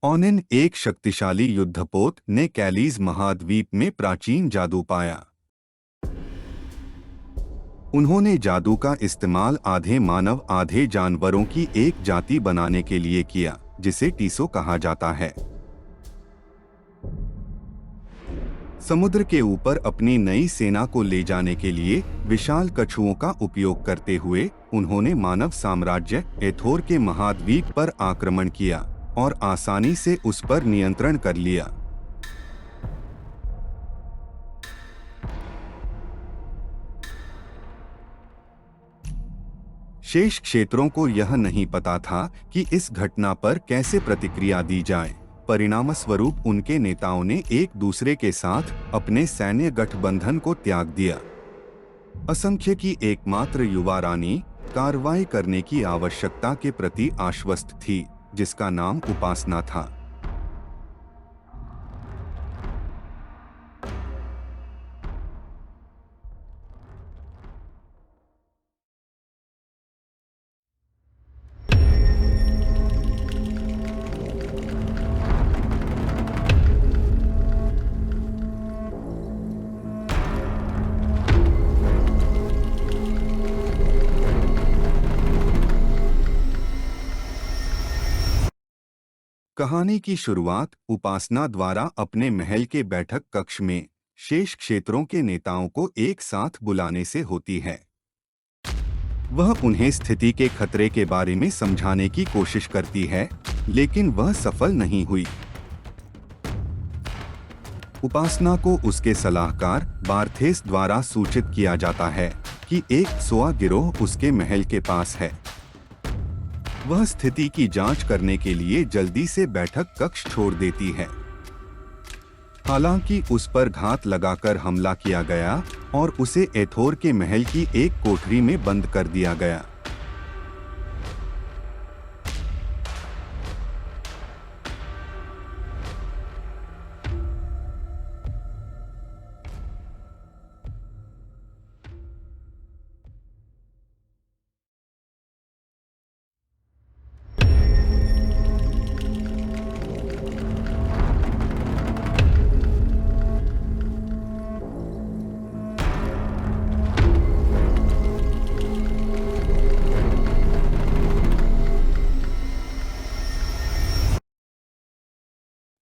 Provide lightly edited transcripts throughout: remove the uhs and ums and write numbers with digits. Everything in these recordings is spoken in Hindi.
ओनिन एक शक्तिशाली युद्धपोत ने कैलीज महाद्वीप में प्राचीन जादू पाया। उन्होंने जादू का इस्तेमाल आधे मानव आधे जानवरों की एक जाति बनाने के लिए किया, जिसे टीसो कहा जाता है। समुद्र के ऊपर अपनी नई सेना को ले जाने के लिए विशाल कछुओं का उपयोग करते हुए उन्होंने मानव साम्राज्य एथोर के महाद्वीप पर आक्रमण किया और आसानी से उस पर नियंत्रण कर लिया। शेष क्षेत्रों को यह नहीं पता था कि इस घटना पर कैसे प्रतिक्रिया दी जाए। परिणामस्वरूप उनके नेताओं ने एक दूसरे के साथ अपने सैन्य गठबंधन को त्याग दिया। असंख्य की एकमात्र युवा रानी कार्रवाई करने की आवश्यकता के प्रति आश्वस्त थी, जिसका नाम उपासना था। कहानी की शुरुआत उपासना द्वारा अपने महल के बैठक कक्ष में शेष क्षेत्रों के नेताओं को एक साथ बुलाने से होती है। वह उन्हें स्थिति के खतरे के बारे में समझाने की कोशिश करती है, लेकिन वह सफल नहीं हुई। उपासना को उसके सलाहकार बार्थेस द्वारा सूचित किया जाता है कि एक सोआ गिरोह उसके महल के पास है। वह स्थिति की जांच करने के लिए जल्दी से बैठक कक्ष छोड़ देती है। हालांकि उस पर घात लगाकर हमला किया गया और उसे एथोर के महल की एक कोठरी में बंद कर दिया गया।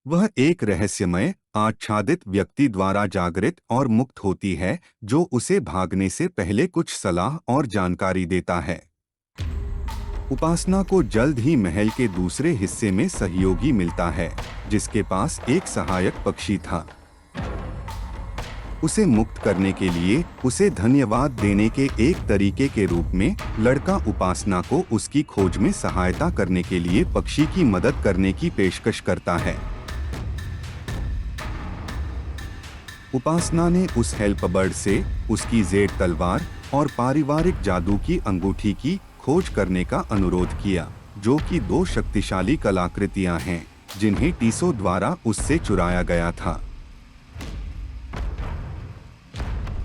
वह एक रहस्यमय आच्छादित व्यक्ति द्वारा जागृत और मुक्त होती है, जो उसे भागने से पहले कुछ सलाह और जानकारी देता है। उपासना को जल्द ही महल के दूसरे हिस्से में सहयोगी मिलता है, जिसके पास एक सहायक पक्षी था। उसे मुक्त करने के लिए उसे धन्यवाद देने के एक तरीके के रूप में लड़का उपासना को उसकी खोज में सहायता करने के लिए पक्षी की मदद करने की पेशकश करता है। उपासना ने उस हेल्पबर्ड से उसकी जेड तलवार और पारिवारिक जादू की अंगूठी की खोज करने का अनुरोध किया, जो कि दो शक्तिशाली कलाकृतियां हैं जिन्हें टीसो द्वारा उससे चुराया गया था।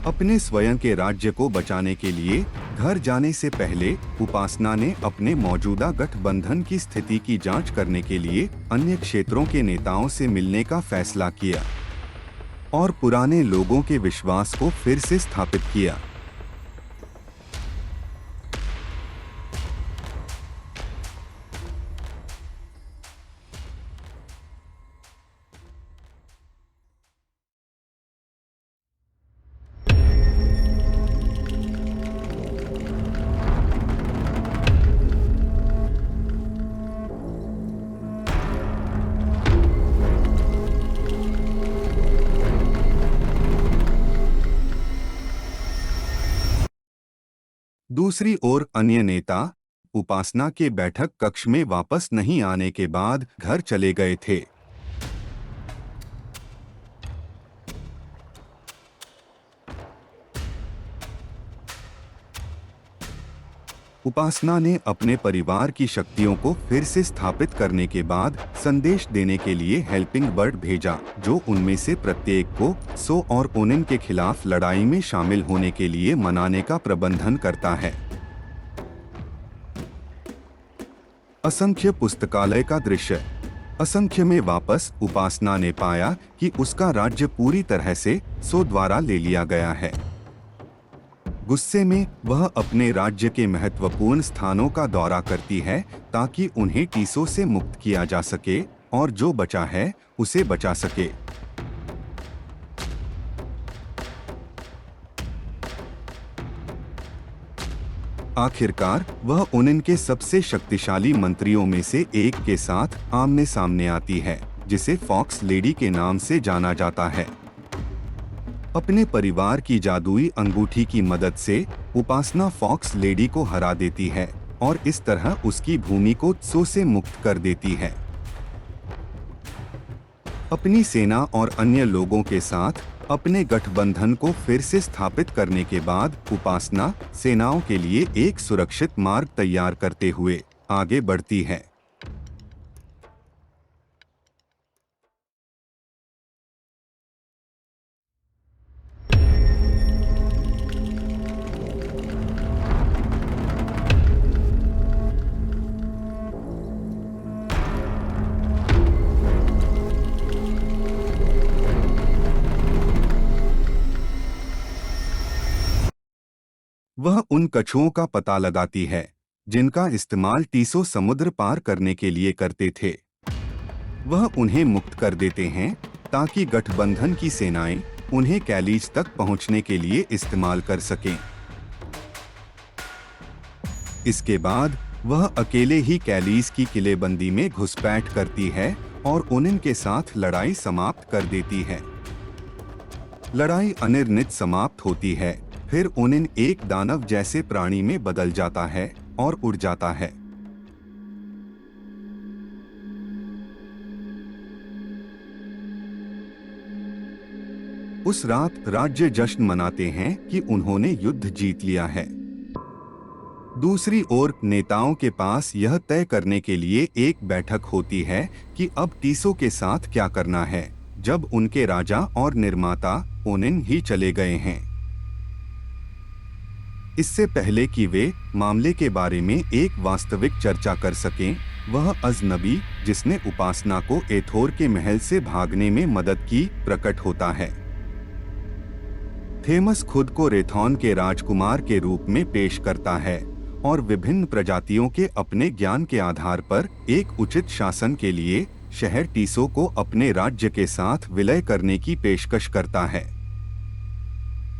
अपने स्वयं के राज्य को बचाने के लिए घर जाने से पहले उपासना ने अपने मौजूदा गठबंधन की स्थिति की जांच करने के लिए अन्य क्षेत्रों के नेताओं से मिलने का फैसला किया और पुराने लोगों के विश्वास को फिर से स्थापित किया। दूसरी ओर अन्य नेता उपासना के बैठक कक्ष में वापस नहीं आने के बाद घर चले गए थे। उपासना ने अपने परिवार की शक्तियों को फिर से स्थापित करने के बाद संदेश देने के लिए हेल्पिंग बर्ड भेजा, जो उनमें से प्रत्येक को सो और ओनिन के खिलाफ लड़ाई में शामिल होने के लिए मनाने का प्रबंधन करता है। असंख्य पुस्तकालय का दृश्य। असंख्य में वापस उपासना ने पाया कि उसका राज्य पूरी तरह से सो द्वारा ले लिया गया है। गुस्से में वह अपने राज्य के महत्वपूर्ण स्थानों का दौरा करती है ताकि उन्हें टीसों से मुक्त किया जा सके और जो बचा है उसे बचा सके। आखिरकार वह उनन के सबसे शक्तिशाली मंत्रियों में से एक के साथ आमने सामने आती है, जिसे फॉक्स लेडी के नाम से जाना जाता है। अपने परिवार की जादुई अंगूठी की मदद से उपासना फॉक्स लेडी को हरा देती है और इस तरह उसकी भूमि को त्सो से मुक्त कर देती है। अपनी सेना और अन्य लोगों के साथ अपने गठबंधन को फिर से स्थापित करने के बाद उपासना सेनाओं के लिए एक सुरक्षित मार्ग तैयार करते हुए आगे बढ़ती है। वह उन कछुओं का पता लगाती है जिनका इस्तेमाल टीसो समुद्र पार करने के लिए करते थे। वह उन्हें मुक्त कर देते हैं ताकि गठबंधन की सेनाएं उन्हें कैलीज तक पहुंचने के लिए इस्तेमाल कर सकें। इसके बाद वह अकेले ही कैलीज की किलेबंदी में घुसपैठ करती है और उनन के साथ लड़ाई समाप्त कर देती है। लड़ाई अनिर्णित समाप्त होती है। फिर उनन एक दानव जैसे प्राणी में बदल जाता है और उड़ जाता है। उस रात राज्य जश्न मनाते हैं कि उन्होंने युद्ध जीत लिया है। दूसरी ओर नेताओं के पास यह तय करने के लिए एक बैठक होती है कि अब टीसो के साथ क्या करना है, जब उनके राजा और निर्माता ओनिन ही चले गए हैं। इससे पहले कि वे मामले के बारे में एक वास्तविक चर्चा कर सकें, वह अजनबी जिसने उपासना को एथोर के महल से भागने में मदद की प्रकट होता है। थेमस खुद को रेथॉन के राजकुमार के रूप में पेश करता है और विभिन्न प्रजातियों के अपने ज्ञान के आधार पर एक उचित शासन के लिए शहर टीसो को अपने राज्य के साथ विलय करने की पेशकश करता है।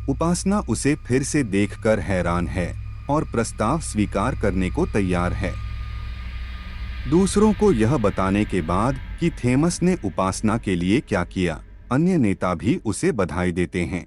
उपासना उसे फिर से देखकर हैरान है और प्रस्ताव स्वीकार करने को तैयार है। दूसरों को यह बताने के बाद कि थेमस ने उपासना के लिए क्या किया, अन्य नेता भी उसे बधाई देते हैं।